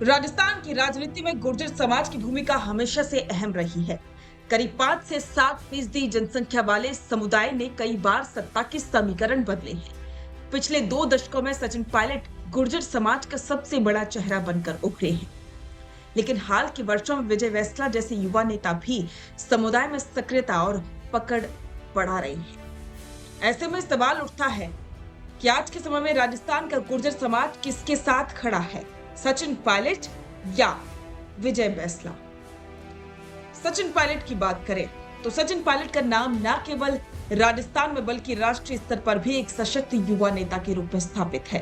राजस्थान की राजनीति में गुर्जर समाज की भूमिका हमेशा से अहम रही है। करीब 5 से 7% जनसंख्या वाले समुदाय ने कई बार सत्ता के समीकरण बदले हैं। पिछले 2 दशकों में सचिन पायलट गुर्जर समाज का सबसे बड़ा चेहरा बनकर उभरे हैं। लेकिन हाल के वर्षों में विजय वैसला जैसे युवा नेता भी समुदाय में सक्रियता और पकड़ बढ़ा रहे हैं। ऐसे में सवाल उठता है कि आज के समय में राजस्थान का गुर्जर समाज किसके साथ खड़ा है, सचिन पायलट या विजय वैसला। सचिन पायलट की बात करें तो सचिन पायलट का नाम न केवल राजस्थान में बल्कि राष्ट्रीय स्तर पर भी एक सशक्त युवा नेता के रूप में स्थापित है।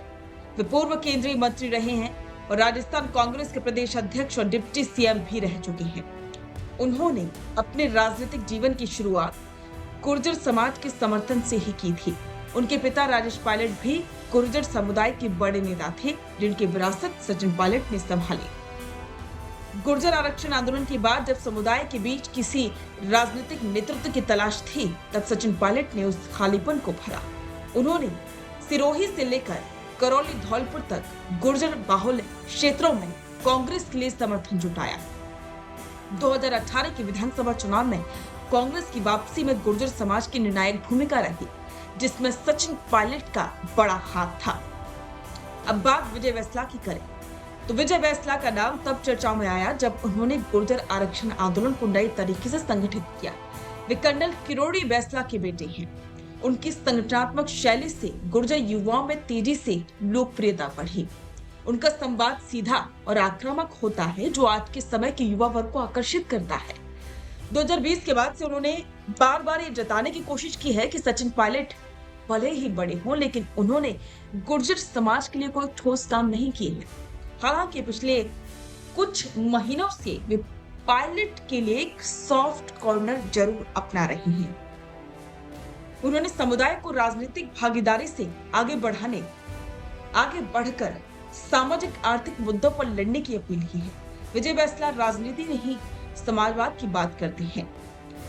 वे पूर्व केंद्रीय मंत्री रहे हैं और राजस्थान कांग्रेस के प्रदेश अध्यक्ष और डिप्टी सीएम भी रह चुके हैं। उन्होंने अपने राजनीतिक जीवन की शुरुआत गुर्जर समाज के समर्थन से ही की थी। उनके पिता राजेश पायलट भी गुर्जर समुदाय के बड़े नेता थे, जिनकी विरासत सचिन पायलट ने संभाली। गुर्जर आरक्षण आंदोलन के बाद जब समुदाय के बीच किसी राजनीतिक नेतृत्व की तलाश थी, तब सचिन पायलट ने उस खालीपन को भरा। उन्होंने सिरोही से लेकर करौली धौलपुर तक गुर्जर बाहुल्य क्षेत्रों में कांग्रेस के लिए समर्थन जुटाया। 2018 के विधानसभा चुनाव में कांग्रेस की वापसी में गुर्जर समाज की निर्णायक भूमिका रही, जिसमें सचिन पायलट का बड़ा हाथ था। अब बात विजय वैसला की करें तो विजय वैसला का नाम तब चर्चाओं में आया जब उन्होंने गुर्जर आरक्षण आंदोलन को नए तरीके से संगठित किया। वे कर्नल किरोड़ी वैसला के बेटे हैं। उनकी संगठनात्मक शैली से गुर्जर युवाओं में तेजी से लोकप्रियता बढ़ी। उनका संवाद सीधा और आक्रामक होता है, जो आज के समय के युवा वर्ग को आकर्षित करता है। 2020 के बाद से उन्होंने बार बार ये जताने की कोशिश की है कि सचिन पायलट भले ही बड़े हों, लेकिन उन्होंने गुर्जर समाज के लिए कोई ठोस काम नहीं किए हैं। हालांकि पिछले कुछ महीनों से वे पायलट के लिए एक सॉफ्ट कॉर्नर जरूर अपना रही हैं। उन्होंने समुदाय को राजनीतिक भागीदारी से आगे बढ़कर सामाजिक आर्थिक मुद्दों पर लड़ने की अपील की है। विजय वैसला राजनीति नहीं, समाजवाद की बात करते हैं।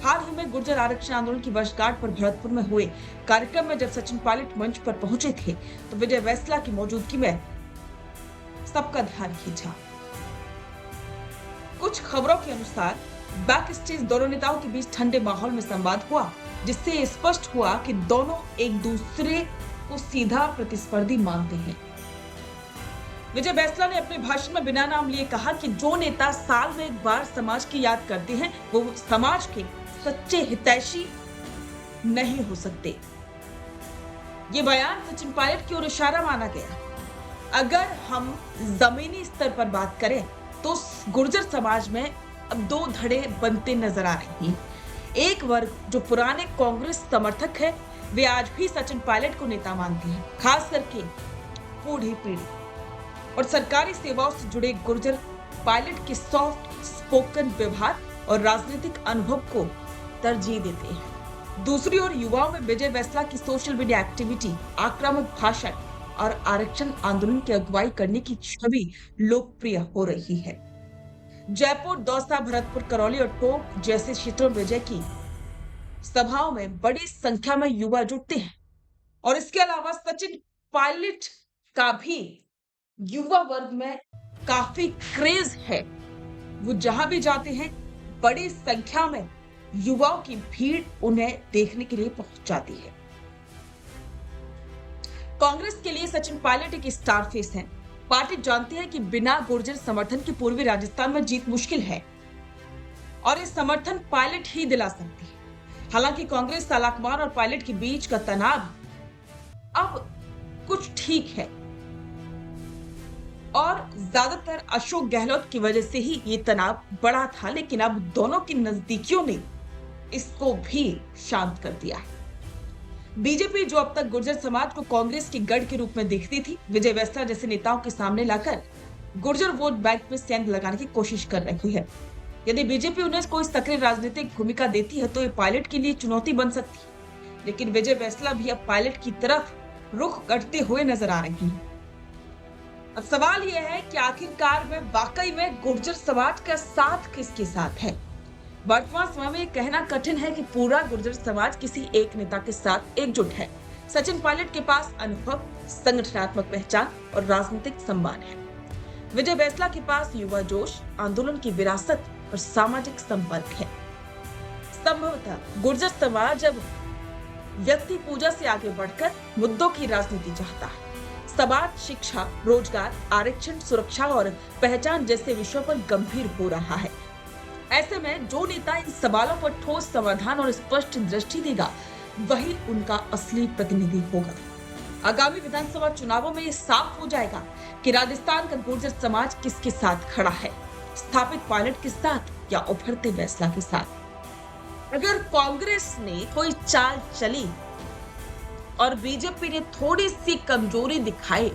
हाल ही में गुर्जर आरक्षण आंदोलन की वर्षगांठ पर भरतपुर में हुए कार्यक्रम में जब सचिन पायलट मंच पर पहुंचे थे, तो विजय वैसला की मौजूदगी में सबका ध्यान खींचा। कुछ खबरों के अनुसार बैक स्टेज दोनों नेताओं के बीच ठंडे माहौल में संवाद हुआ, जिससे स्पष्ट हुआ कि दोनों एक दूसरे को सीधा प्रतिस्पर्धी मानते हैं। विजय वैसला ने अपने भाषण में बिना नाम लिए कहा कि जो नेता साल में एक बार समाज की याद करते हैं, वो समाज के सच्चे हितैषी नहीं हो सकते। ये बयान सचिन पायलट की ओर इशारा माना गया। अगर हम जमीनी स्तर पर बात करें तो गुर्जर समाज में अब 2 धड़े बनते नजर आ रहे हैं। एक वर्ग जो पुराने कांग्रेस समर्थक है, वे आज भी सचिन पायलट को नेता मानते हैं, खास करके बूढ़ी पीढ़ी, और सरकारी सेवाओं से जुड़े गुर्जर पायलट के सॉफ्ट स्पोकन व्यवहार और राजनीतिक अनुभव को तरजीह देते हैं। दूसरी ओर युवाओं में विजय वैसला की सोशल मीडिया एक्टिविटी, आक्रामक भाषण और आरक्षण आंदोलन की अगुवाई करने की छवि लोकप्रिय हो रही है। जयपुर, दौसा, भरतपुर, करौली और टोंक जैसे क्षेत्रों में विजय की सभाओं में बड़ी संख्या में युवा जुटते हैं और इसके अलावा सचिन पायलट का भी युवा वर्ग में काफी क्रेज है। वो जहां भी जाते हैं, बड़ी संख्या में युवाओं की भीड़ उन्हें देखने के लिए पहुंच जाती है। कांग्रेस के लिए सचिन पायलट एक स्टार फेस है। पार्टी जानती है कि बिना गुर्जर समर्थन के पूर्वी राजस्थान में जीत मुश्किल है और इस समर्थन पायलट ही दिला सकती है। हालांकि कांग्रेस सालाकमान और पायलट के बीच का तनाव अब कुछ ठीक है और ज्यादातर अशोक गहलोत की वजह से ही ये तनाव बढ़ा था, लेकिन अब दोनों की नजदीकियों ने इसको भी शांत कर दिया है। बीजेपी जो अब तक गुर्जर समाज को कांग्रेस के गढ़ के रूप में देखती थी, विजय वैसला जैसे नेताओं के सामने लाकर गुर्जर वोट बैंक में सेंध लगाने की कोशिश कर रही है। यदि बीजेपी उन्हें कोई सक्रिय राजनीतिक भूमिका देती है तो ये पायलट के लिए चुनौती बन सकती है, लेकिन विजय वैसला भी अब पायलट की तरफ रुख करते हुए नजर आ रही है। अब सवाल यह है कि आखिरकार में वाकई में गुर्जर समाज का साथ किसके साथ है। वर्तमान समय में कहना कठिन है कि पूरा गुर्जर समाज किसी एक नेता के साथ एकजुट है। सचिन पायलट के पास अनुभव, संगठनात्मक पहचान और राजनीतिक सम्मान है। विजय बैंसला के पास युवा जोश, आंदोलन की विरासत और सामाजिक संपर्क है। संभवतः गुर्जर समाज अब व्यक्ति पूजा से आगे बढ़कर मुद्दों की राजनीति चाहता है। समाज शिक्षा, रोजगार, आरक्षण, सुरक्षा और पहचान जैसे विषयों पर गंभीर हो रहा है। ऐसे में जो नेता इन सवालों पर ठोस समाधान और स्पष्ट दृष्टि देगा, वही उनका असली प्रतिनिधि होगा। आगामी विधानसभा चुनावों में ये साफ हो जाएगा कि राजस्थान का गुर्जर समाज किसके साथ खड़ा है, स्थापित पायलट के साथ या उभरते बैंसला के साथ। अगर कांग्रेस ने कोई चाल चली और बीजेपी ने थोड़ी सी कमजोरी दिखाई,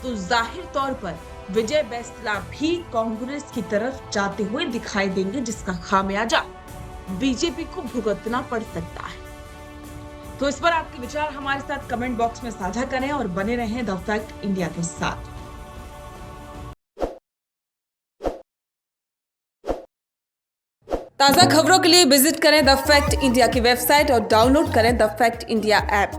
तो जाहिर तौर पर विजय बैंसला भी कांग्रेस की तरफ जाते हुए दिखाई देंगे, जिसका खामियाजा बीजेपी को भुगतना पड़ सकता है। तो इस पर आपके विचार हमारे साथ कमेंट बॉक्स में साझा करें और बने रहें द फैक्ट इंडिया के साथ। ताज़ा खबरों के लिए विजिट करें द फैक्ट इंडिया की वेबसाइट और डाउनलोड करें द फैक्ट इंडिया ऐप।